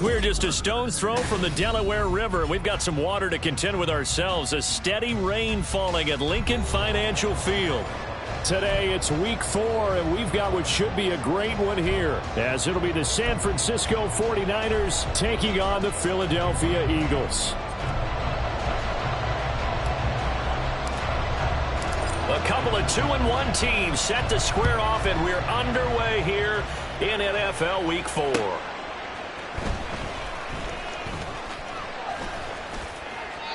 We're just a stone's throw from the Delaware River. We've got some water to contend with ourselves. A steady rain falling at Lincoln Financial Field. Today it's week 4, and we've got what should be a great one here, as it'll be the San Francisco 49ers taking on the Philadelphia Eagles. A couple of 2-1 teams set to square off, and we're underway here in NFL Week 4.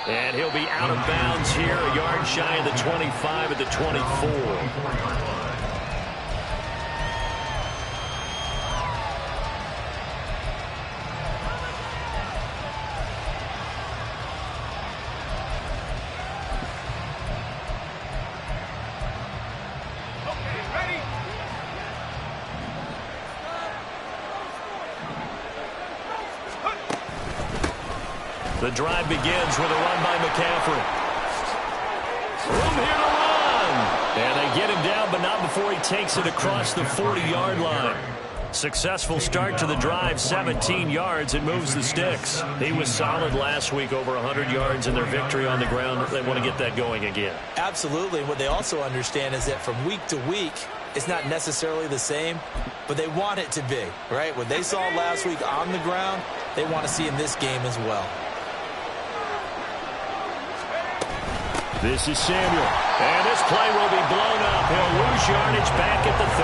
And he'll be out of bounds here, a yard shy of the 25 at the 24. The drive begins with a run by McCaffrey. Room here to run. And they get him down, but not before he takes it across the 40-yard line. Successful start to the drive, 17 yards, and moves the sticks. He was solid last week, over 100 yards in their victory on the ground. They want to get that going again. Absolutely. What they also understand is that from week to week, it's not necessarily the same, but they want it to be, right? What they saw last week on the ground, they want to see in this game as well. This is Samuel, and this play will be blown up. He'll lose yardage back at the 38.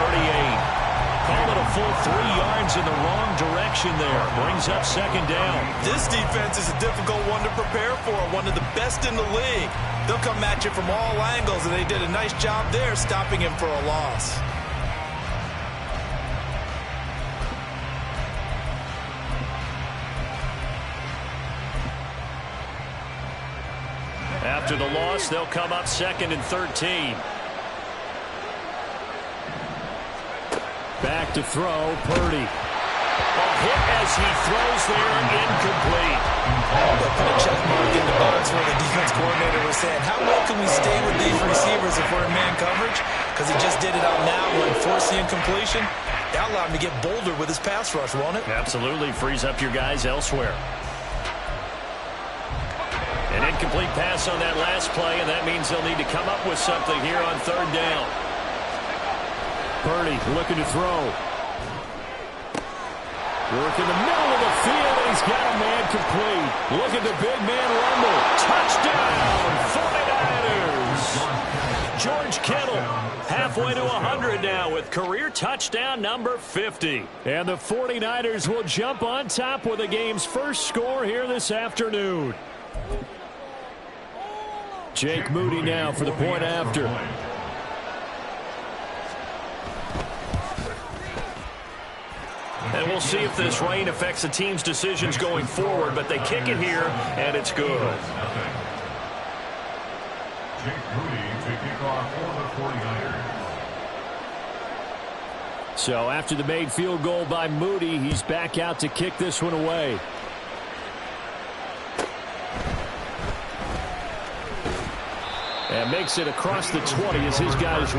Call it a full 3 yards in the wrong direction there. Brings up second down. This defense is a difficult one to prepare for, one of the best in the league. They'll come at you from all angles, and they did a nice job there stopping him for a loss. After the loss, they'll come up 2nd and 13. Back to throw, Purdy. A hit as he throws there, incomplete. They'll put a check mark in the box where the defense coordinator was saying, how well can we stay with these receivers if we're in man coverage? Because he just did it on that one, forced the incompletion. That allowed him to get bolder with his pass rush, won't it? Absolutely, frees up your guys elsewhere. An incomplete pass on that last play, and that means they'll need to come up with something here on 3rd down. Purdy looking to throw. Work in the middle of the field, and he's got a man complete. Look at the big man rumble. Touchdown, 49ers. George Kittle halfway to 100 now with career touchdown number 50. And the 49ers will jump on top with the game's first score here this afternoon. Jake Moody now for the point after. And we'll see if this rain affects the team's decisions going forward, but they kick it here, and it's good. Jake Moody to kick off for the 49ers. So after the made field goal by Moody, he's back out to kick this one away. And makes it across the 20 as his guys.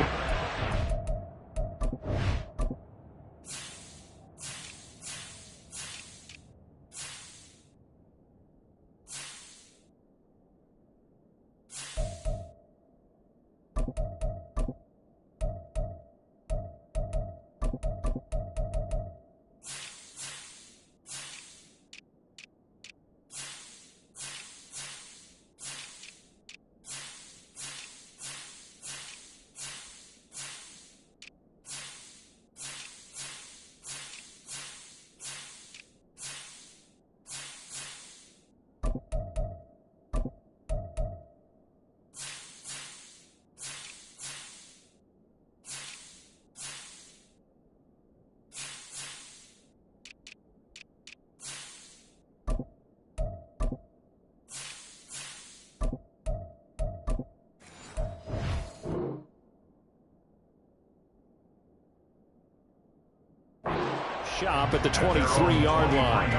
Shop at the 23-yard line.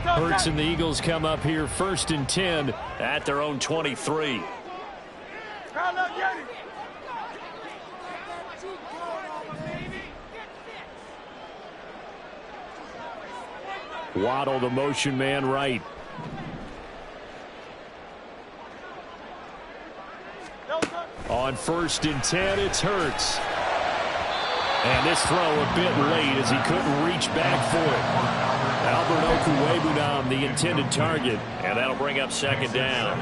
Hurts and the Eagles come up here 1st and 10 at their own 23. Waddle, the motion man right. On 1st and 10, it's Hurts. And this throw a bit late as he couldn't reach back for it. Albert Okwuegbunam, the intended target, and that'll bring up 2nd down.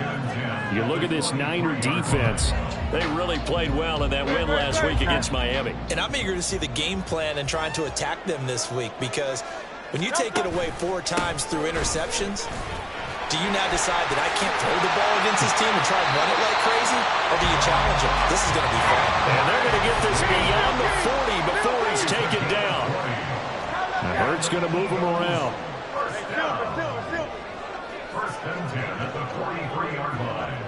You look at this Niner defense. They really played well in that win last week against Miami. And I'm eager to see the game plan and trying to attack them this week, because when you take it away 4 times through interceptions, do you now decide that I can't throw the ball against this team and try and run it like crazy? Or do you challenge them? This is going to be fun. And they're going to get this beyond the 40 before he's taken down. Hurts going to move him around. 1st and 10 at the 43-yard line.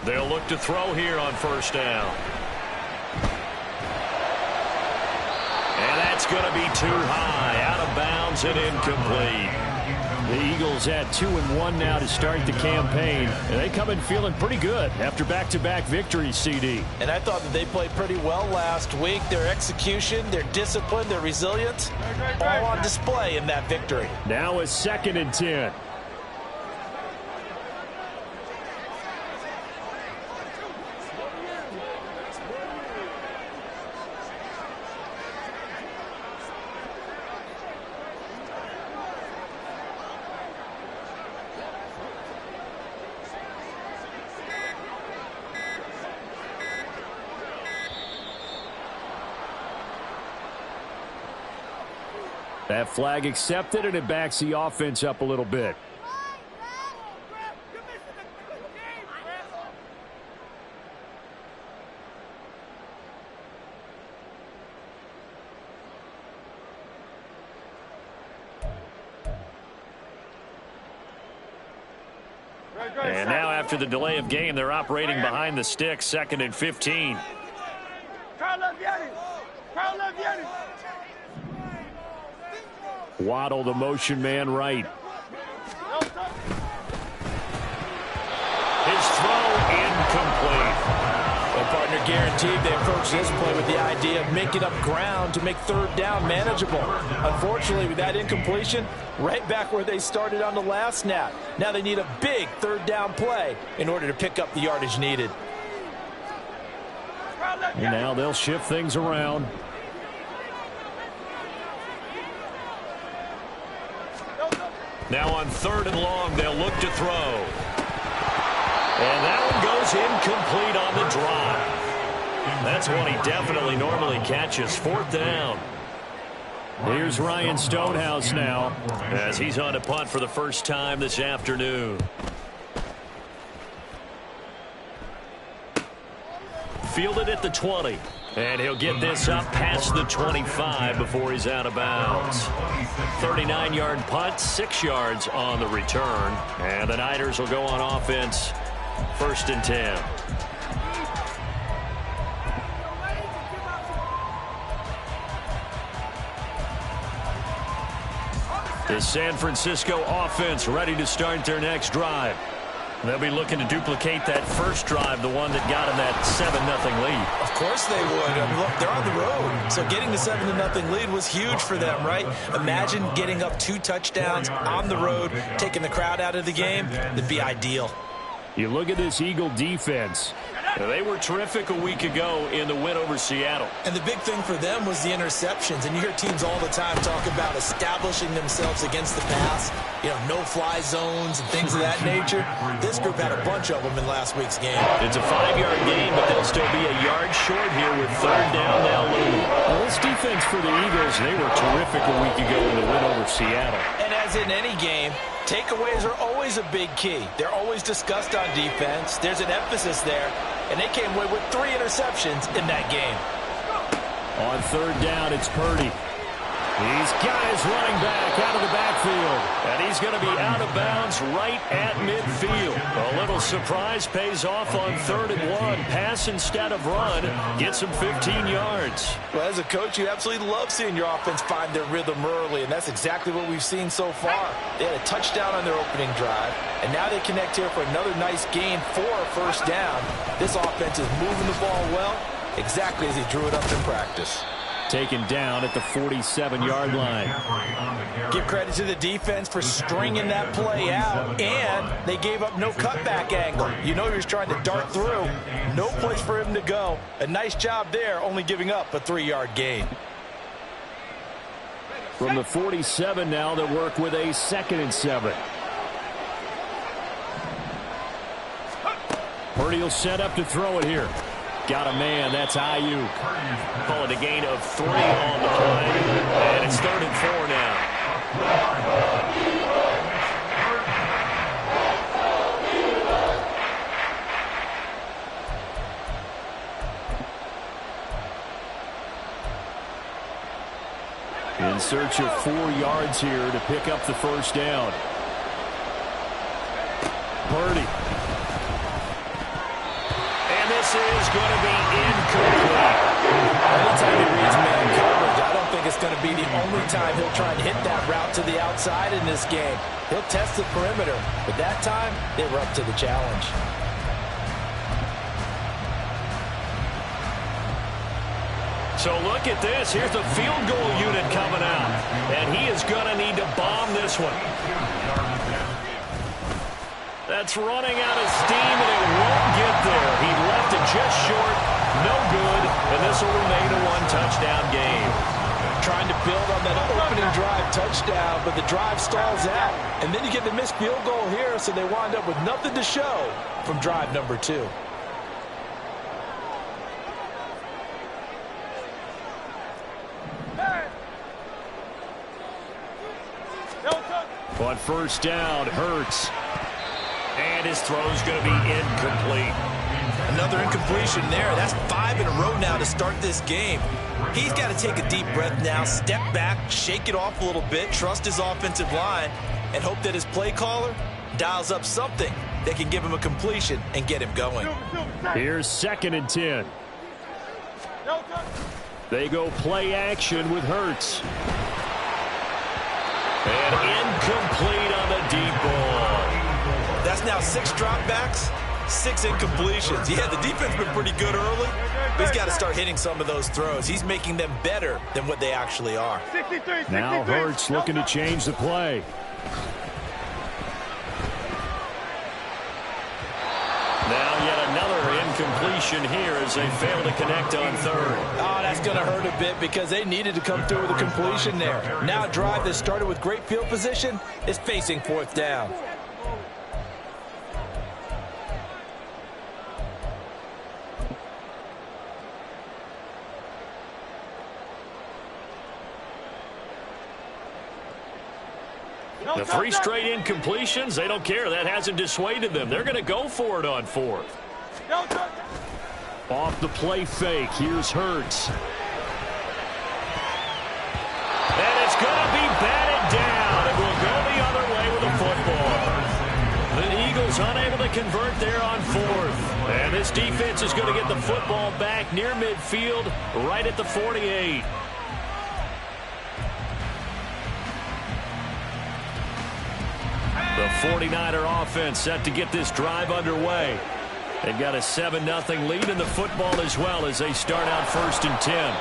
They'll look to throw here on 1st down. And that's going to be too high. Out of bounds and incomplete. The Eagles at 2-1 now to start the campaign. And they come in feeling pretty good after back-to-back victories, CD. And I thought that they played pretty well last week. Their execution, their discipline, their resilience, all on display in that victory. Now a 2nd and 10. That flag accepted, and it backs the offense up a little bit. And now after the delay of game, they're operating behind the sticks, 2nd and 15. Waddle, the motion man right. His throw incomplete. Well, partner, guaranteed they approach this play with the idea of making up ground to make 3rd down manageable. Unfortunately, with that incompletion, right back where they started on the last snap. Now they need a big 3rd down play in order to pick up the yardage needed. And now they'll shift things around. Now on 3rd and long, they'll look to throw. And that one goes incomplete on the drop. That's one he definitely normally catches. 4th down. Here's Ryan Stonehouse now as he's on a punt for the first time this afternoon. Fielded at the 20. And he'll get this up past the 25 before he's out of bounds. 39-yard punt, 6 yards on the return. And the Niners will go on offense, 1st and 10. The San Francisco offense ready to start their next drive. They'll be looking to duplicate that first drive, the one that got them that 7-0 lead. Of course they would. I mean, look, they're on the road. So getting the 7-0 lead was huge for them, right? Imagine getting up 2 touchdowns on the road, taking the crowd out of the game. That'd be ideal. You look at this Eagle defense. They were terrific a week ago in the win over Seattle. And the big thing for them was the interceptions. And you hear teams all the time talk about establishing themselves against the pass. You know, no-fly zones and things of that nature. This group had a bunch of them in last week's game. It's a 5-yard gain, but they'll still be a yard short here with 3rd down now looming. Well, this defense for the Eagles, they were terrific a week ago in the win over Seattle. And as in any game, takeaways are always a big key. They're always discussed on defense. There's an emphasis there. And they came away with 3 interceptions in that game. On 3rd down, it's Purdy. He's got his running back out of the backfield. And he's going to be out of bounds right at midfield. A little surprise pays off on 3rd and 1. Pass instead of run. Gets him 15 yards. Well, as a coach, you absolutely love seeing your offense find their rhythm early, and that's exactly what we've seen so far. They had a touchdown on their opening drive, and now they connect here for another nice gain for a first down. This offense is moving the ball well, exactly as he drew it up in practice. Taken down at the 47-yard line. Give credit to the defense for stringing that play out, and they gave up no cutback angle. You know he was trying to dart through. No place for him to go. A nice job there, only giving up a 3-yard gain. From the 47 now, they work with a 2nd and 7. Purdy will set up to throw it here. Got a man, that's Ayuk. Call it a gain of 3 on the play. And it's 3rd and 4 now. In search of 4 yards here to pick up the first down. Purdy. And this is going to be incomplete. Anytime he reads man coverage, I don't think it's going to be the only time he'll try and hit that route to the outside in this game. He'll test the perimeter, but that time, they were up to the challenge. So look at this. Here's the field goal unit coming out. And he is going to need to bomb this one. That's running out of steam, and it won't get there. He left it just short. No good. And this will remain a 1-touchdown game. Trying to build on that opening drive touchdown, but the drive stalls out. And then you get the missed field goal here, so they wind up with nothing to show from drive number 2. On first down, Hurts. And his throw's going to be incomplete. Another incompletion there. That's 5 in a row now to start this game. He's got to take a deep breath now, step back, shake it off a little bit, trust his offensive line, and hope that his play caller dials up something that can give him a completion and get him going. Here's 2nd and 10. They go play action with Hurts. And incomplete on the deep ball. That's now 6 dropbacks, 6 incompletions. Yeah, the defense has been pretty good early, but he's got to start hitting some of those throws. He's making them better than what they actually are. Now Hurts looking to change the play. Now yet another incompletion here as they fail to connect on 3rd. Oh, that's going to hurt a bit because they needed to come through with a completion there. Now a drive that started with great field position is facing 4th down. The 3 straight incompletions, they don't care. That hasn't dissuaded them. They're going to go for it on 4th. Off the play fake, here's Hurts. And it's going to be batted down. It will go the other way with the football. The Eagles unable to convert there on 4th. And this defense is going to get the football back near midfield, right at the 48. The 49er offense set to get this drive underway. They've got a 7-0 lead in the football as well as they start out 1st and 10.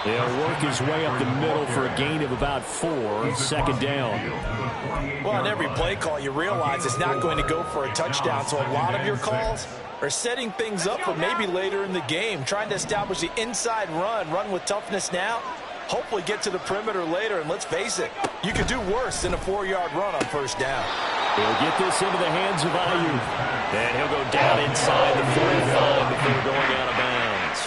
They'll work his way up the middle for a gain of about 4, 2nd down. Well, on every play call, you realize it's not going to go for a touchdown, so a lot of your calls are setting things up for maybe later in the game, trying to establish the inside run with toughness now, hopefully get to the perimeter later, and let's face it, you could do worse than a 4-yard run on 1st down. He'll get this into the hands of Ayuk. And he'll go down inside the 45 before going out of bounds.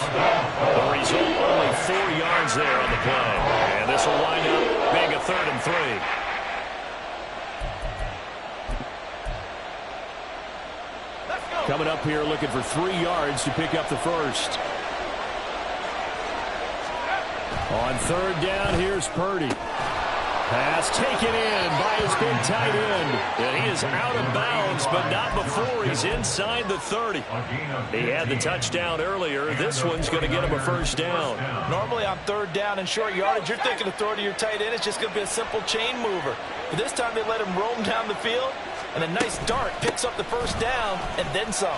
The result, only 4 yards there on the play. And this will wind up being a 3rd and 3. Coming up here looking for 3 yards to pick up the first. On third down, here's Purdy. Pass taken in by his big tight end. And he is out of bounds, but not before he's inside the 30. He had the touchdown earlier. This one's going to get him a first down. Normally on third down and short yardage, you're thinking to throw to your tight end. It's just going to be a simple chain mover. But this time they let him roam down the field, and a nice dart picks up the first down and then some.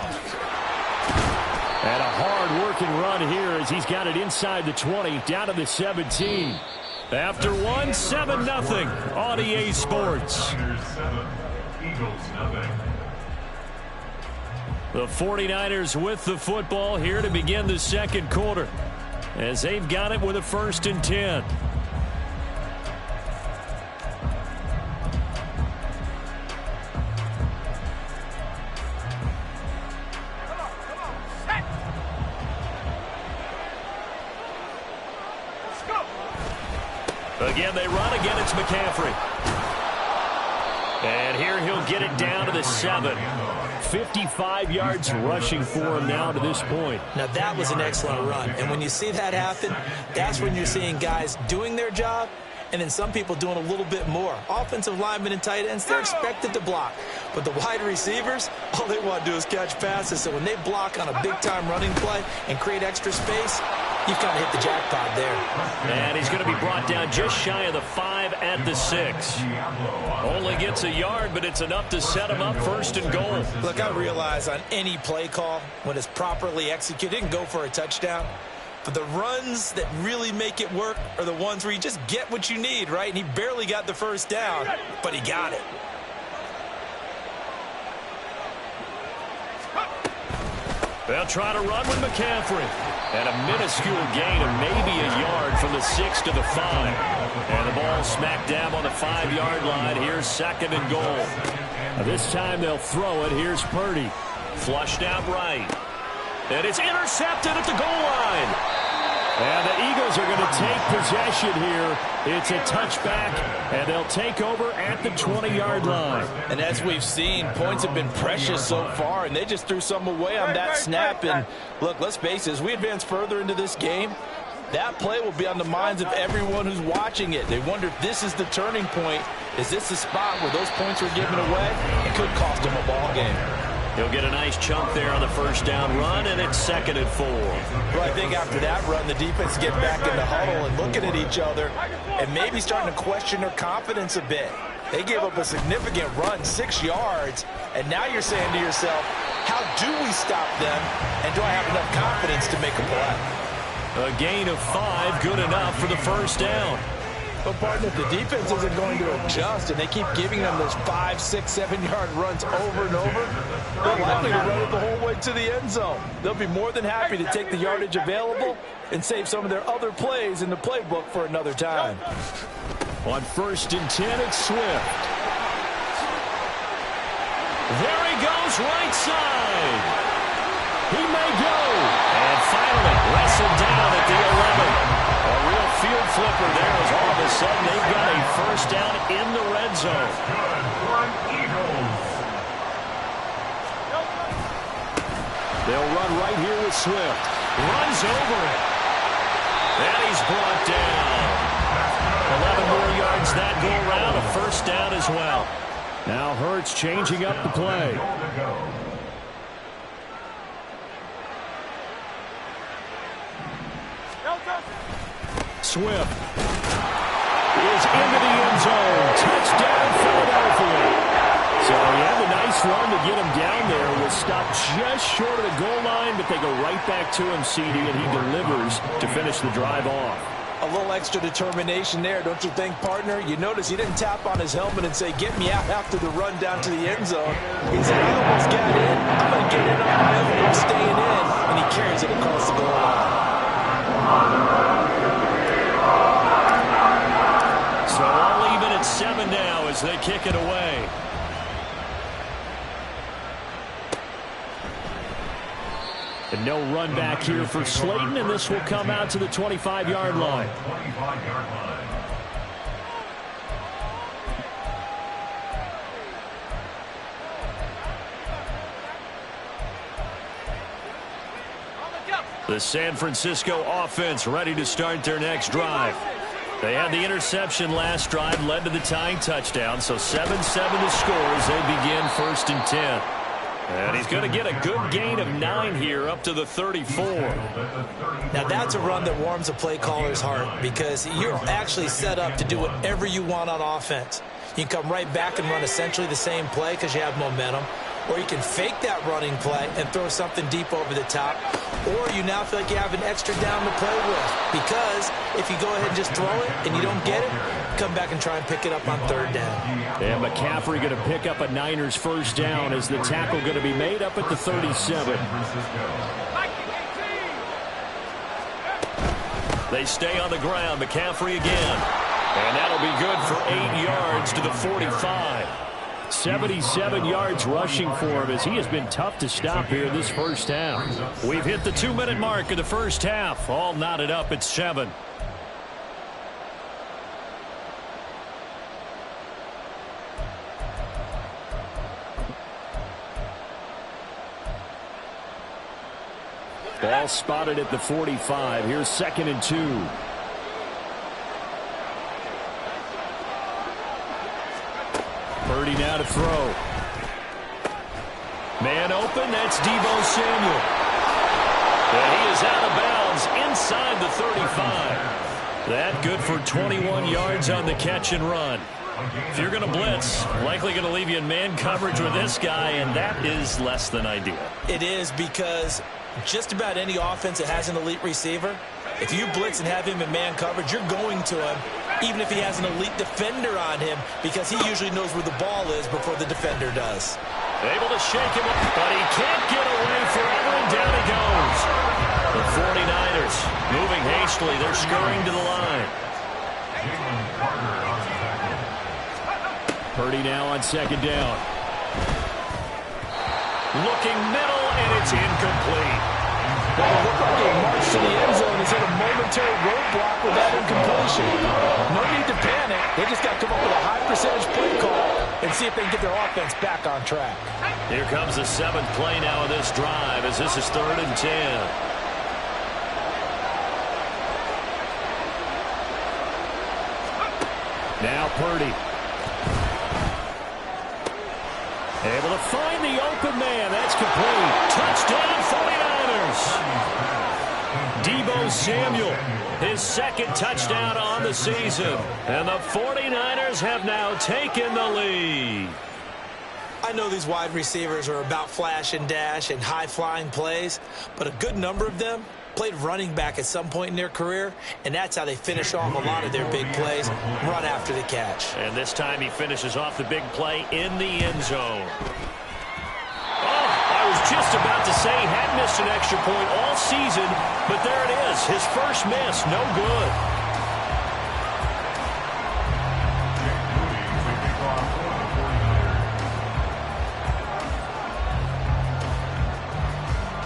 And a hard-working run here as he's got it inside the 20, down to the 17. After one, 7-0 on EA Sports. The 49ers with the football here to begin the second quarter, as they've got it with a 1st and 10. Again, they run. Again, it's McCaffrey. And here he'll get it down to the 7. 55 yards rushing for him now to this point. Now, that was an excellent run. And when you see that happen, that's when you're seeing guys doing their job and then some people doing a little bit more. Offensive linemen and tight ends, they're expected to block. But the wide receivers, all they want to do is catch passes. So when they block on a big-time running play and create extra space, you've kind of hit the jackpot there. And he's going to be brought down just shy of the 5 at the 6. Only gets a yard, but it's enough to set him up 1st and goal. Look, I realize on any play call, when it's properly executed, it can go for a touchdown. But the runs that really make it work are the ones where you just get what you need, right? And he barely got the first down, but he got it. They'll try to run with McCaffrey. And a minuscule gain of maybe a yard from the 6 to the 5. And the ball smack dab on the 5-yard line. Here's 2nd and goal. Now this time they'll throw it. Here's Purdy. Flushed out right. And it's intercepted at the goal line. And the Eagles are going to take possession here. It's a touchback, and they'll take over at the 20-yard line. And as we've seen, points have been precious so far, and they just threw some away on that snap. And look, let's face it, as we advance further into this game, that play will be on the minds of everyone who's watching it. They wonder if this is the turning point. Is this the spot where those points were given away? It could cost them a ball game. He'll get a nice chunk there on the 1st down run, and it's 2nd and 4. Well, I think after that run, the defense get back in the huddle and looking at each other and maybe starting to question their confidence a bit. They gave up a significant run, 6 yards, and now you're saying to yourself, how do we stop them, and do I have enough confidence to make a play? A gain of 5, good enough for the 1st down. But, partner, if the defense isn't going to adjust and they keep giving them those 5, 6, 7-yard runs over and over, they're likely to run it the whole way to the end zone. They'll be more than happy to take the yardage available and save some of their other plays in the playbook for another time. On 1st and 10, it's Swift. There he goes, right side. He may go. And finally, wrestled down at the 11. A real field flipper there as all of a sudden they've got a 1st down in the red zone. They'll run right here with Swift. Runs over it. And he's brought down. 11 more yards that go around. A 1st down as well. Now Hurts changing up the play. Swift is into the end zone. Touchdown, Philadelphia. So he had a nice run to get him down there. Was stopped just short of the goal line, but they go right back to him, CD, and he delivers to finish the drive off. A little extra determination there, don't you think, partner? You notice he didn't tap on his helmet and say, get me out after the run down to the end zone. He said, I almost got in. I'm going to get in on my own. I'm staying in. And he carries it across the goal line. So all even at 7 now as they kick it away. And no run back here for Slayton, and this will come out to the 25-yard line. The San Francisco offense ready to start their next drive. They had the interception last drive, led to the tying touchdown, so 7-7 to score as they begin 1st and 10. And he's going to get a good gain of 9 here up to the 34. Now that's a run that warms a play caller's heart because you're actually set up to do whatever you want on offense. You can come right back and run essentially the same play because you have momentum. Or you can fake that running play and throw something deep over the top. Or you now feel like you have an extra down to play with. Because if you go ahead and just throw it and you don't get it, come back and try and pick it up on 3rd down. And McCaffrey going to pick up a Niners 1st down as the tackle going to be made up at the 37. They stay on the ground. McCaffrey again. And that'll be good for 8 yards to the 45. 77 yards rushing for him as he has been tough to stop here this first half. We've hit the 2-minute mark of the first half. All knotted up at 7. Ball spotted at the 45. Here's 2nd and 2. Purdy now to throw. Man open, that's Deebo Samuel. And he is out of bounds inside the 35. That good for 21 yards on the catch and run. If you're going to blitz, likely going to leave you in man coverage with this guy, and that is less than ideal. It is because just about any offense that has an elite receiver, if you blitz and have him in man coverage, you're going to him even if he has an elite defender on him because he usually knows where the ball is before the defender does. Able to shake him up, but he can't get away forever, and down he goes. The 49ers moving hastily. They're scurrying to the line. Purdy now on 2nd down. Looking middle, and it's incomplete. Well, it looked like a march to the end zone is in a momentary roadblock with that incompletion. No need to panic. They just got to come up with a high percentage play call and see if they can get their offense back on track. Here comes the 7th play now of this drive as this is 3rd and 10. Now Purdy. Able to find the open man. That's complete. Touchdown 49ers. Deebo Samuel, his 2nd touchdown on the season. And the 49ers have now taken the lead. I know these wide receivers are about flash and dash and high-flying plays, but a good number of them played running back at some point in their career, and that's how they finish off a lot of their big plays, run after the catch. And this time he finishes off the big play in the end zone. Oh, I was just about to say he had missed an extra point all season, but there it is, his first miss, no good.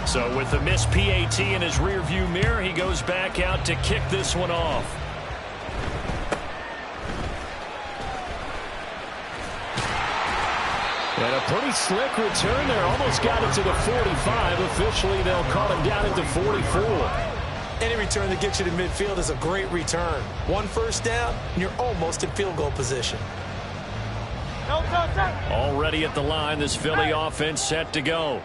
So with the missed PAT in his rearview mirror, he goes back out to kick this one off. And a pretty slick return there. Almost got it to the 45. Officially, they'll call him down at the 44. Any return that gets you to midfield is a great return. 1 first down, and you're almost in field goal position. Already at the line, this Philly offense set to go.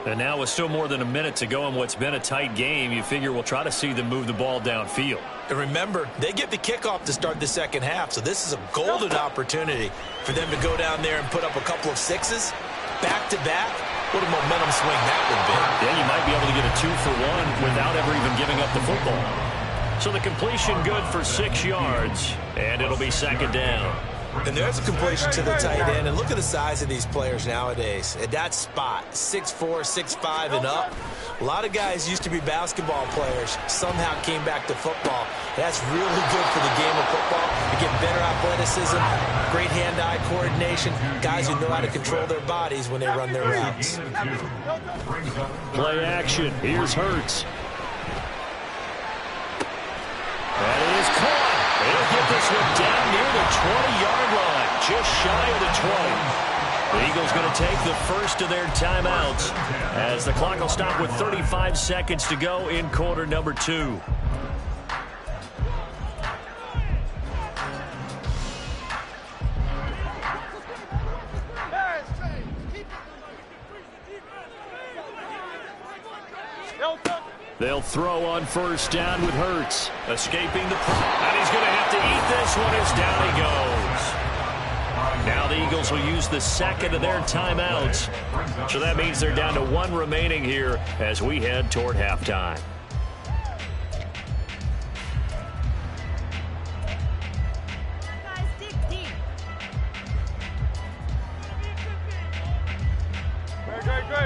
And now with still more than a minute to go in what's been a tight game, you figure we'll try to see them move the ball downfield. And remember, they get the kickoff to start the second half, so this is a golden opportunity for them to go down there and put up a couple of sixes back-to-back. What a momentum swing that would be. Yeah, you might be able to get a 2-for-1 without ever even giving up the football. So the completion good for 6 yards, and it'll be 2nd down. And there's a completion to the tight end. And look at the size of these players nowadays. At that spot, 6'4", 6'5", and up. A lot of guys used to be basketball players. Somehow came back to football. That's really good for the game of football. You get better athleticism, great hand-eye coordination, guys who know how to control their bodies when they run their routes. Play action. Here's Hurts. That is caught. They'll get this one down near the 20-yard line, just shy of the 20. The Eagles going to take the first of their timeouts as the clock will stop with 35 seconds to go in quarter number 2. They'll throw on first down with Hurts. Escaping the... And he's going to have to eat this one as down he goes. Now the Eagles will use the second of their timeouts. So that means they're down to 1 remaining here as we head toward halftime.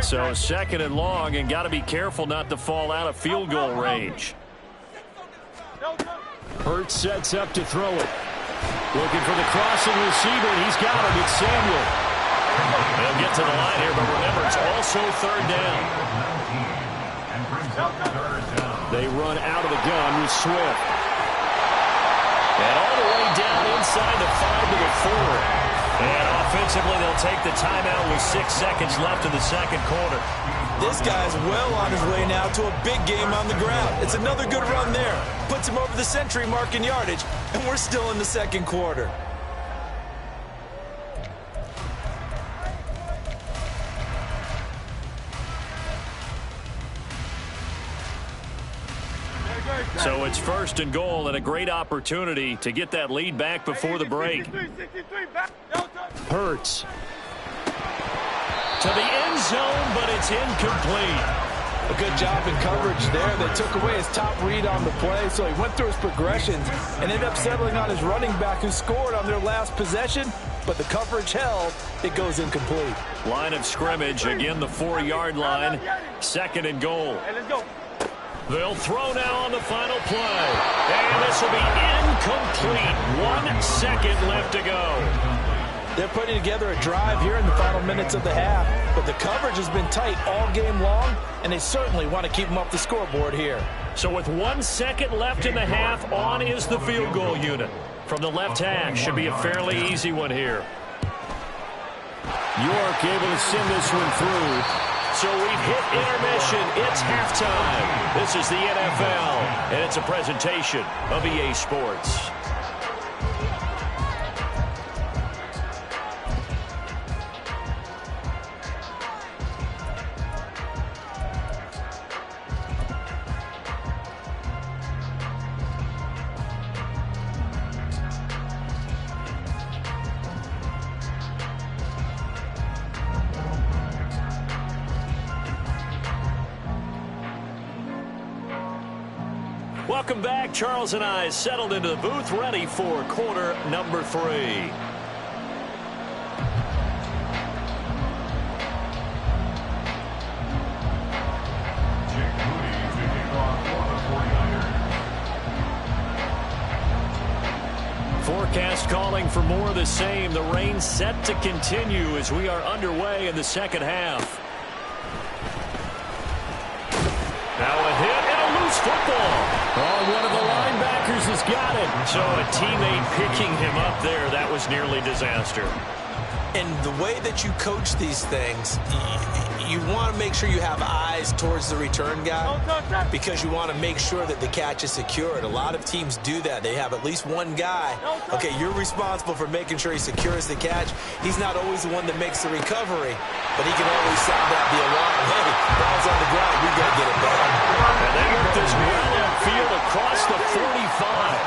So second and long, and got to be careful not to fall out of field goal range. Hurts sets up to throw it. Looking for the crossing receiver, and he's got him. It's Samuel. They'll get to the line here, but remember, it's also third down. They run out of the gun with Swift. And all the way down inside the 5 to the 4. And offensively, they'll take the timeout with 6 seconds left in the second quarter. This guy's well on his way now to a big game on the ground. It's another good run there. Puts him over the century mark in yardage, and we're still in the second quarter. So it's first and goal, and a great opportunity to get that lead back before the break. Hurts to the end zone, but it's incomplete. A good job in coverage there. They took away his top read on the play, so he went through his progressions and ended up settling on his running back who scored on their last possession, but the coverage held. It goes incomplete. Line of scrimmage, again the 4-yard line. Second and goal. They'll throw now on the final play. And this will be incomplete. 1 second left to go. They're putting together a drive here in the final minutes of the half, but the coverage has been tight all game long, and they certainly want to keep them off the scoreboard here. So with 1 second left in the half, on is the field goal unit. From the left hash, should be a fairly easy one here. York able to send this one through. So we've hit intermission. It's halftime. This is the NFL, and it's a presentation of EA Sports. Welcome back. Charles and I settled into the booth, ready for quarter number 3. Forecast calling for more of the same. The rain set to continue as we are underway in the second half. Now a hit and a loose football. Oh, one of the linebackers has got it. So a teammate picking him up there, that was nearly disaster. And the way that you coach these things, you want to make sure you have eyes towards the return guy because you want to make sure that the catch is secured. A lot of teams do that. They have at least one guy. Okay, you're responsible for making sure he secures the catch. He's not always the one that makes the recovery, but he can always sound out the alarm. Hey, ball's on the ground. We got to get it back. And they work this well upfield across the 45.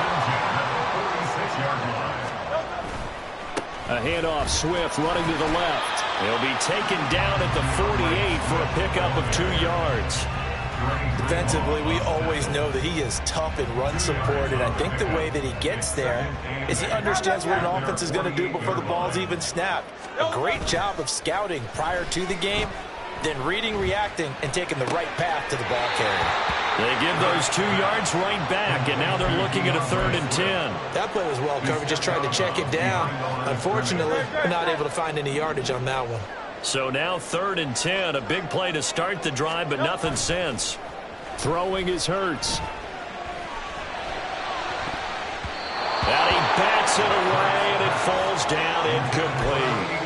A handoff, Swift running to the left. He'll be taken down at the 48 for a pickup of 2 yards. Defensively, we always know that he is tough in run support, and I think the way that he gets there is he understands what an offense is going to do before the ball's even snapped. A great job of scouting prior to the game, then reading, reacting, and taking the right path to the ball carrier. They give those 2 yards right back, and now they're looking at a 3rd and 10. That play was well covered, just tried to check it down. Unfortunately, not able to find any yardage on that one. So now 3rd and 10, a big play to start the drive, but nothing since. Throwing is Hurts. And he bats it away, and it falls down incomplete.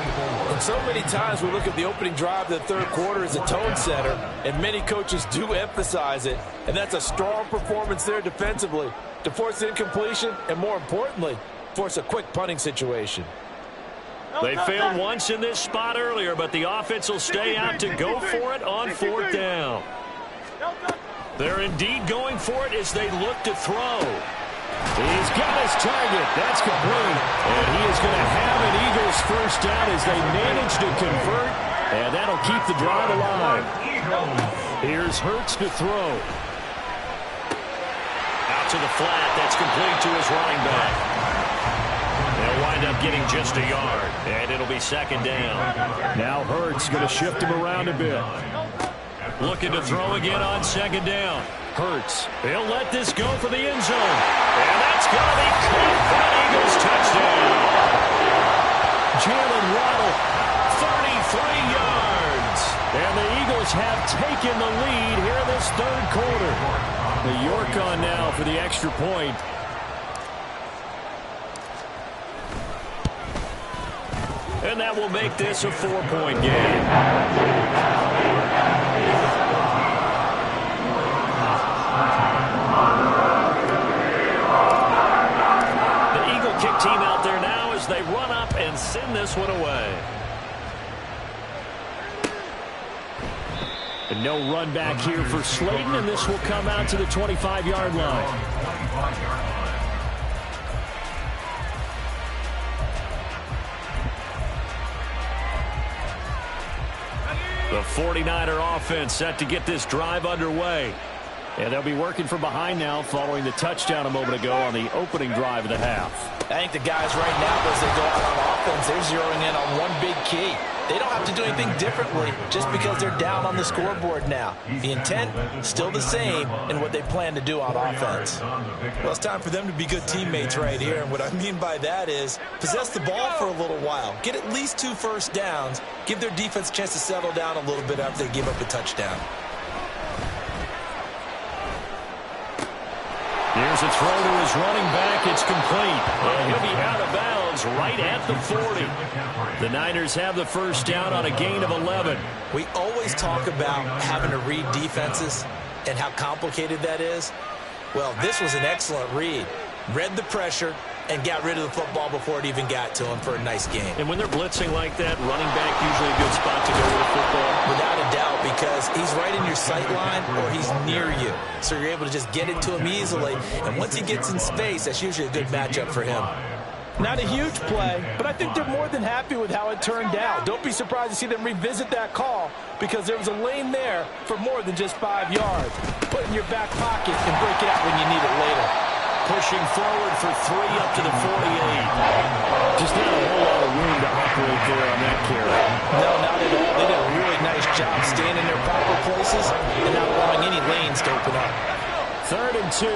And So many times we look at the opening drive of the third quarter as a tone setter, and many coaches do emphasize it, and that's a strong performance there defensively to force incompletion and, more importantly, force a quick punting situation. They failed once in this spot earlier, but the offense will stay out to go for it on fourth down. They're indeed going for it as they look to throw. He's got his target. That's complete. And he is going to have an Eagles first down as they manage to convert. And that'll keep the drive alive. Here's Hurts to throw. Out to the flat. That's complete to his running back. They'll wind up getting just a yard. And it'll be second down. Now Hurts going to shift him around a bit. Looking to throw again on second down. Hurts. He'll let this go for the end zone. And that's going to be caught for an Eagles touchdown. Jalen Waddle, 33 yards. And the Eagles have taken the lead here in this third quarter. The York on now for the extra point. And that will make this a 4-point game. Kick team out there now as they run up and send this one away. And no run back here for Slayton, and this will come out to the 25-yard line. The 49er offense set to get this drive underway. And they'll be working from behind now following the touchdown a moment ago on the opening drive of the half. I think the guys right now, as they go out on offense, they're zeroing in on one big key. They don't have to do anything differently just because they're down on the scoreboard now. The intent, still the same in what they plan to do on offense. Well, it's time for them to be good teammates right here. And what I mean by that is possess the ball for a little while. Get at least 2 first downs. Give their defense a chance to settle down a little bit after they give up a touchdown. Here's a throw to his running back. It's complete. And he'll be out of bounds right at the 40. The Niners have the first down on a gain of 11. We always talk about having to read defenses and how complicated that is. Well, this was an excellent read. Read the pressure and got rid of the football before it even got to him for a nice game. And when they're blitzing like that, running back usually a good spot to go with the football. Without a doubt, because he's right in your sight line or he's near you. So you're able to just get it to him easily. And once he gets in space, that's usually a good matchup for him. Not a huge play, but I think they're more than happy with how it turned out. Don't be surprised to see them revisit that call because there was a lane there for more than just 5 yards. Put it in your back pocket and break it out when you need it later. Pushing forward for 3 up to the 48. Just not a whole lot of room to operate there on that carry. No, not at all. They did a really nice job staying in their proper places and not allowing any lanes to open up. 3rd and 2.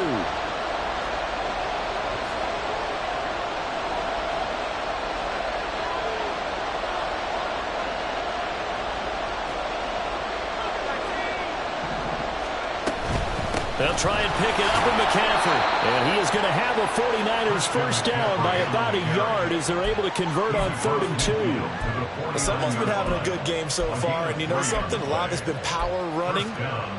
They'll try and pick it up with McCaffrey. And he is going to have a 49ers first down by about a yard as they're able to convert on 3rd and 2. Well, someone's been having a good game so far, and you know something? A lot has been power running.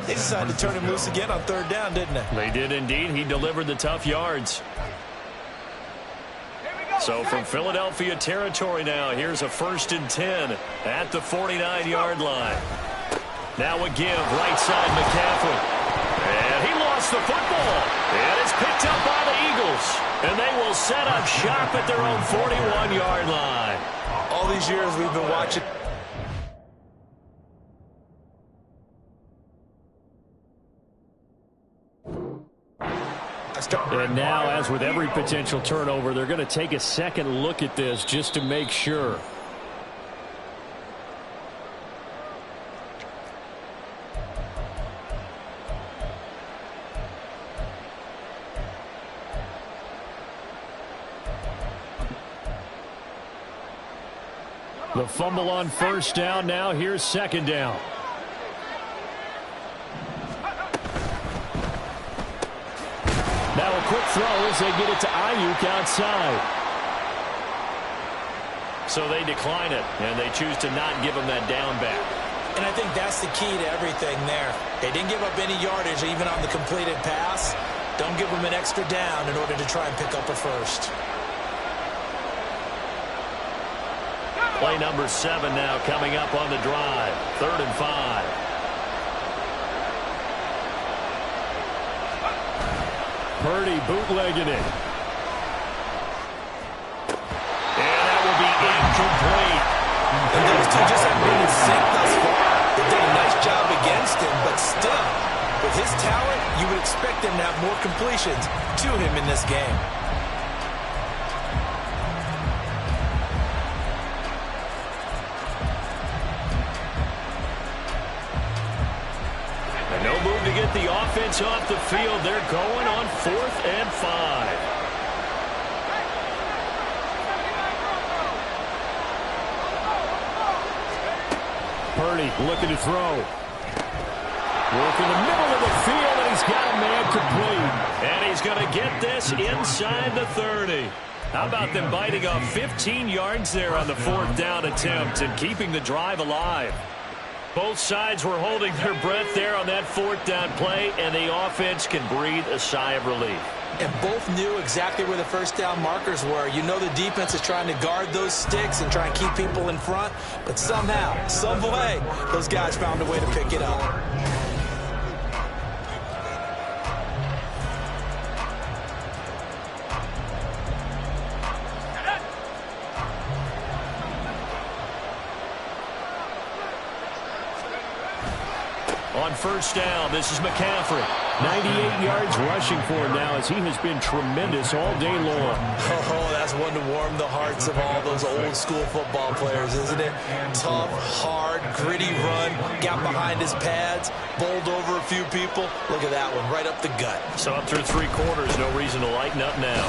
They decided to turn him loose again on 3rd down, didn't they? They did indeed. He delivered the tough yards. So from Philadelphia territory now, here's a 1st and 10 at the 49-yard line. Now a give, right side McCaffrey. And he lost the football. And it's picked up by the Eagles. And they will set up shop at their own 41-yard line. All these years we've been watching. And now, as with every potential turnover, they're going to take a second look at this just to make sure. The fumble on 1st down. Now here's 2nd down. Now a quick throw as they get it to Ayuk outside. So they decline it, and they choose to not give him that down back. And I think that's the key to everything there. They didn't give up any yardage even on the completed pass. Don't give them an extra down in order to try and pick up a first. Play number 7 now coming up on the drive. 3rd and 5. Purdy bootlegging it. And that will be incomplete. And those two just haven't been in sync thus far. They've done a nice job against him, but still, with his talent, you would expect him to have more completions to him in this game. And no move to get the offense off the field. They're going on 4th and 5. Purdy looking to throw. Work in the middle of the field, and he's got a man complete. And he's going to get this inside the 30. How about them biting off 15 yards there on the 4th down attempt and keeping the drive alive? Both sides were holding their breath there on that 4th down play, and the offense can breathe a sigh of relief. And both knew exactly where the first down markers were. You know the defense is trying to guard those sticks and try and keep people in front, but somehow, some way, those guys found a way to pick it up. On 1st down, this is McCaffrey. 98 yards rushing for him now as he has been tremendous all day long. Oh, that's one to warm the hearts of all those old school football players, isn't it? Tough, hard, gritty run, got behind his pads, bowled over a few people. Look at that one, right up the gut. So up through 3 quarters, no reason to lighten up now.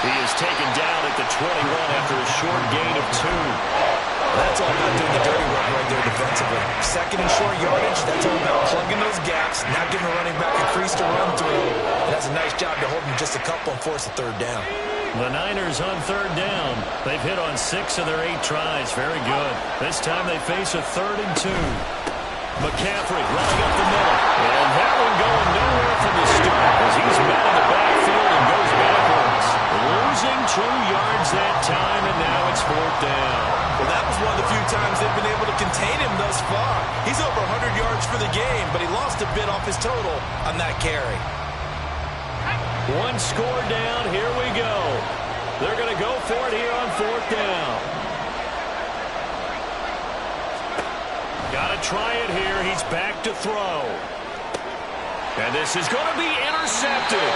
He is taken down at the 21 after a short gain of 2. That's all about doing the dirty work right there defensively. 2nd and short yardage, that's all about plugging those gaps, not giving a running back a crease to run through. It does a nice job to hold him just a couple and force a 3rd down. The Niners on 3rd down. They've hit on 6 of their 8 tries. Very good. This time they face a 3rd and 2. McCaffrey running up the middle. And that one going nowhere from the start as he's met in the backfield and goes backwards. Losing 2 yards that time, and now it's 4th down. Well, that was one of the few times they've been able to contain him thus far. He's over 100 yards for the game, but he lost a bit off his total on that carry. 1 score down. Here we go. They're going to go for it here on 4th down. Got to try it here. He's back to throw. And this is going to be intercepted.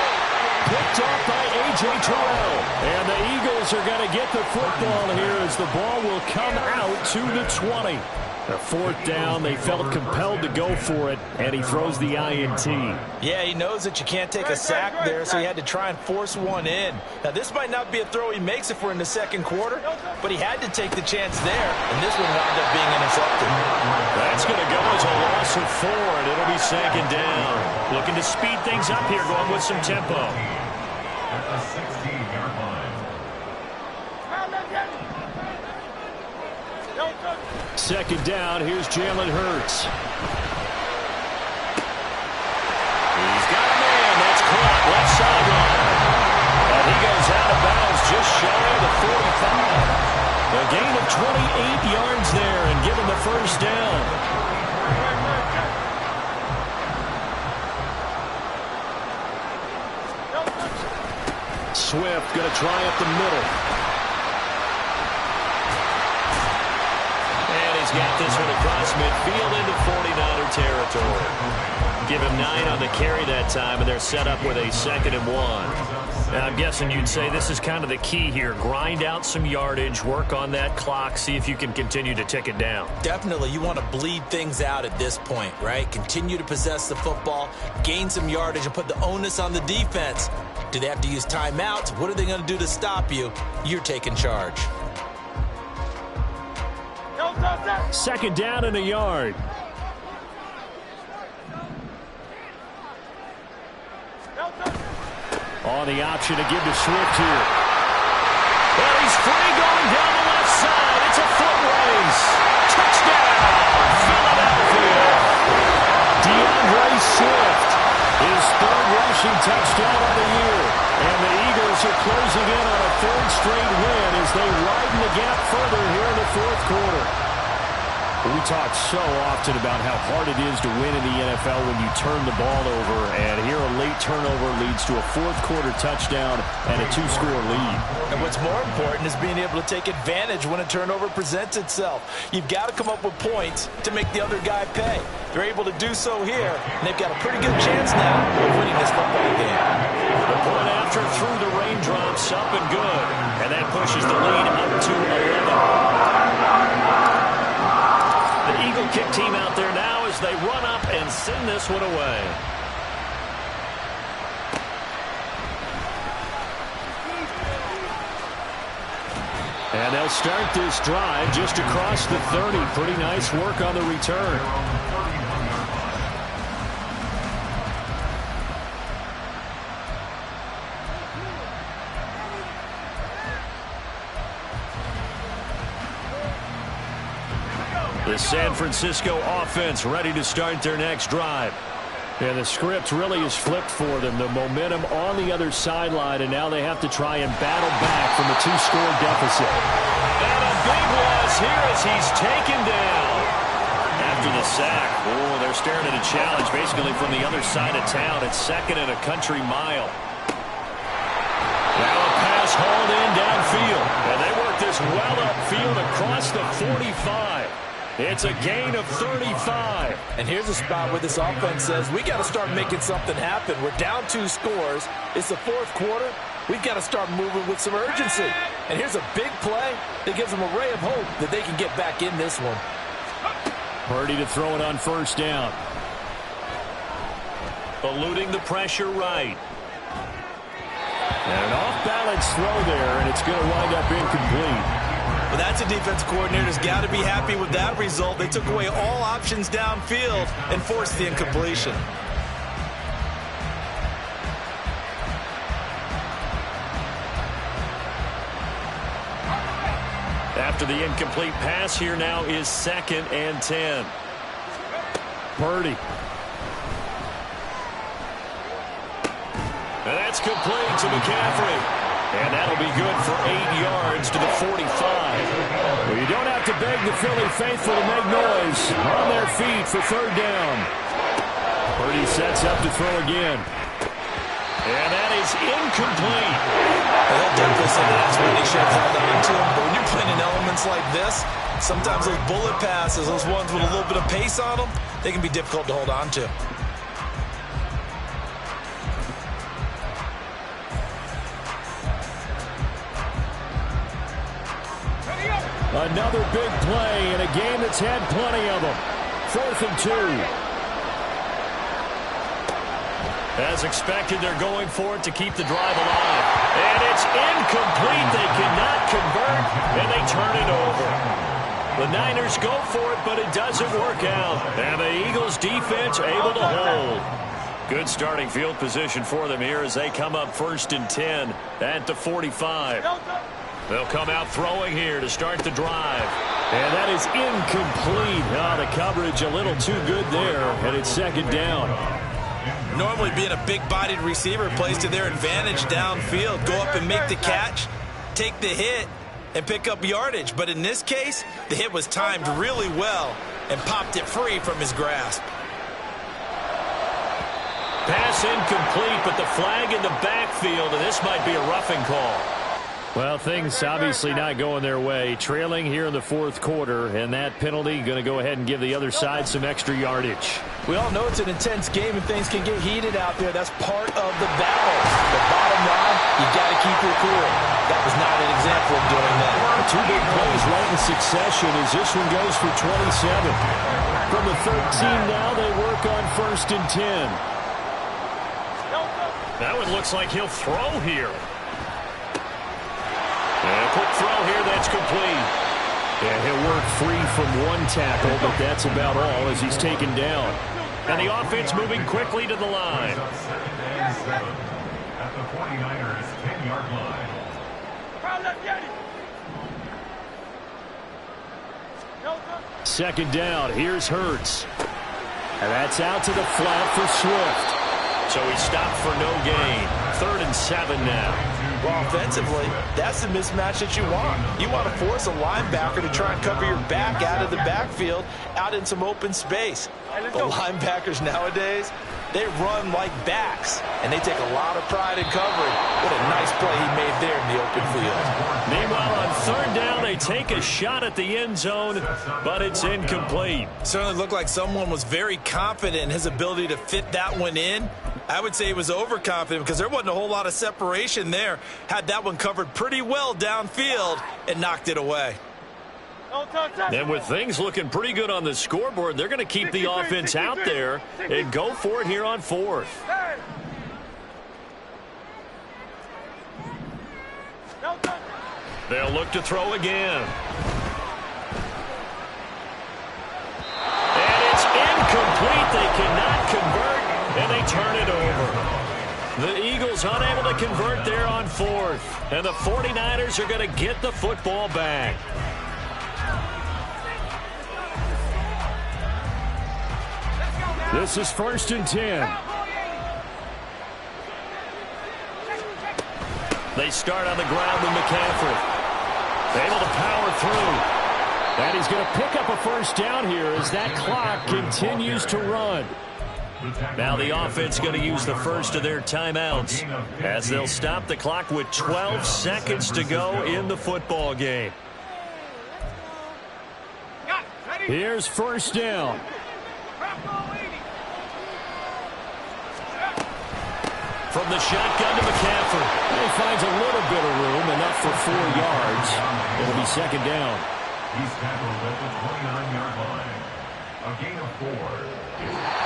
Picked off by A.J. Terrell. And the Eagles are going to get the football here as the ball will come out to the 20. A 4th down, they felt compelled to go for it, and he throws the INT. Yeah, he knows that you can't take a sack there, so he had to try and force one in. Now, this might not be a throw he makes if we're in the 2nd quarter, but he had to take the chance there, and this one wound up being intercepted. That's going to go as a loss of 4, and it'll be 2nd down. Looking to speed things up here, going with some tempo. At the 16-yard line. 2nd down, here's Jalen Hurts. He's got a man, that's caught, left sideline. And he goes out of bounds just shy of the 45. A gain of 28 yards there and given the 1st down. Swift going to try up the middle. He's got this one across midfield into 49er territory. Give him 9 on the carry that time, and they're set up with a 2nd and 1. Now, I'm guessing you'd say this is kind of the key here. Grind out some yardage, work on that clock, see if you can continue to tick it down. Definitely, you want to bleed things out at this point, right? Continue to possess the football, gain some yardage, and put the onus on the defense. Do they have to use timeouts? What are they going to do to stop you? You're taking charge. 2nd down and a yard. On the option to give to Swift here. Well, he's free going down the left inside. It's a foot race. Touchdown, Philadelphia. DeAndre Swift, his third rushing touchdown of the year. And the Eagles are closing in on a third straight win as they widen the gap further here in the fourth quarter. We talk so often about how hard it is to win in the NFL when you turn the ball over, and here a late turnover leads to a fourth quarter touchdown and a two-score lead. And what's more important is being able to take advantage when a turnover presents itself. You've got to come up with points to make the other guy pay. They're able to do so here, and they've got a pretty good chance now of winning this football game. The point after through the raindrops, up and good, and that pushes the lead up to 11. The Eagle kick team out there now as they run up and send this one away. And they'll start this drive just across the 30. Pretty nice work on the return. The San Francisco offense ready to start their next drive. And the script really is flipped for them. The momentum on the other sideline, and now they have to try and battle back from a two-score deficit. And a big loss here as he's taken down. After the sack, oh, they're staring at a challenge basically from the other side of town. It's second and a country mile. Now a pass hauled in downfield. And they work this well upfield across the 45. It's a gain of 35. And here's a spot where this offense says, we got to start making something happen. We're down 2 scores. It's the fourth quarter. We've got to start moving with some urgency. And here's a big play that gives them a ray of hope that they can get back in this one. Purdy to throw it on first down. Eluding the pressure right. And an off-balance throw there, and it's going to wind up incomplete. Well, that's a defense coordinator's got to be happy with that result. They took away all options downfield and forced the incompletion. After the incomplete pass, here now is 2nd and 10. Purdy. And that's complete to McCaffrey. And that'll be good for 8 yards to the 45. Well, you don't have to beg the Philly faithful to make noise. On their feet for third down. Purdy sets up to throw again. And that is incomplete. Well, they'll definitely say that's what they should have held on to. But when you're playing in elements like this, sometimes those bullet passes, those ones with a little bit of pace on them, they can be difficult to hold on to. Another big play in a game that's had plenty of them. 4th and 2. As expected, they're going for it to keep the drive alive. And it's incomplete. They cannot convert, and they turn it over. The Niners go for it, but it doesn't work out. And the Eagles defense able to hold. Good starting field position for them here as they come up 1st and 10 at the 45. They'll come out throwing here to start the drive. And that is incomplete. Oh, the coverage a little too good there, and it's 2nd down. Normally being a big-bodied receiver plays to their advantage downfield. Go up and make the catch, take the hit, and pick up yardage. But in this case, the hit was timed really well and popped it free from his grasp. Pass incomplete, but the flag in the backfield, and this might be a roughing call. Well, things obviously not going their way. Trailing here in the 4th quarter, and that penalty going to go ahead and give the other side some extra yardage. We all know it's an intense game and things can get heated out there. That's part of the battle. The bottom line, you got to keep your cool. That was not an example of doing that. 2 big plays right in succession as this one goes for 27. From the 13 now, they work on 1st and 10. That one looks like he'll throw here. And a quick throw here, that's complete. Yeah, he'll work free from one tackle, but that's about all as he's taken down. And the offense moving quickly to the line. At the 49ers 10-yard line. Second down. Here's Hurts. And that's out to the flat for Swift. So he stopped for no gain. 3rd and 7 now. Well, offensively, that's the mismatch that you want. You want to force a linebacker to try and cover your back out of the backfield, out in some open space. But linebackers nowadays, they run like backs, and they take a lot of pride in covering. What a nice play he made there in the open field. Meanwhile, on 3rd down, they take a shot at the end zone, but it's incomplete. Certainly looked like someone was very confident in his ability to fit that one in. I would say he was overconfident because there wasn't a whole lot of separation there. Had that one covered pretty well downfield and knocked it away. And with things looking pretty good on the scoreboard, they're going to keep the offense out there and go for it here on 4th. They'll look to throw again. And it's incomplete. They cannot convert, and they turn it over. The Eagles unable to convert there on 4th. And the 49ers are going to get the football back. This is 1st and 10. They start on the ground with McCaffrey. Able to power through. And he's going to pick up a 1st down here as that clock continues to run. Now the offense going to use the first of their timeouts as they'll stop the clock with 12 seconds to go in the football game. Here's 1st down. From the shotgun to McCaffrey. He finds a little bit of room, enough for 4 yards. It'll be 2nd down. He's tackled at the 29-yard line. A gain of 4.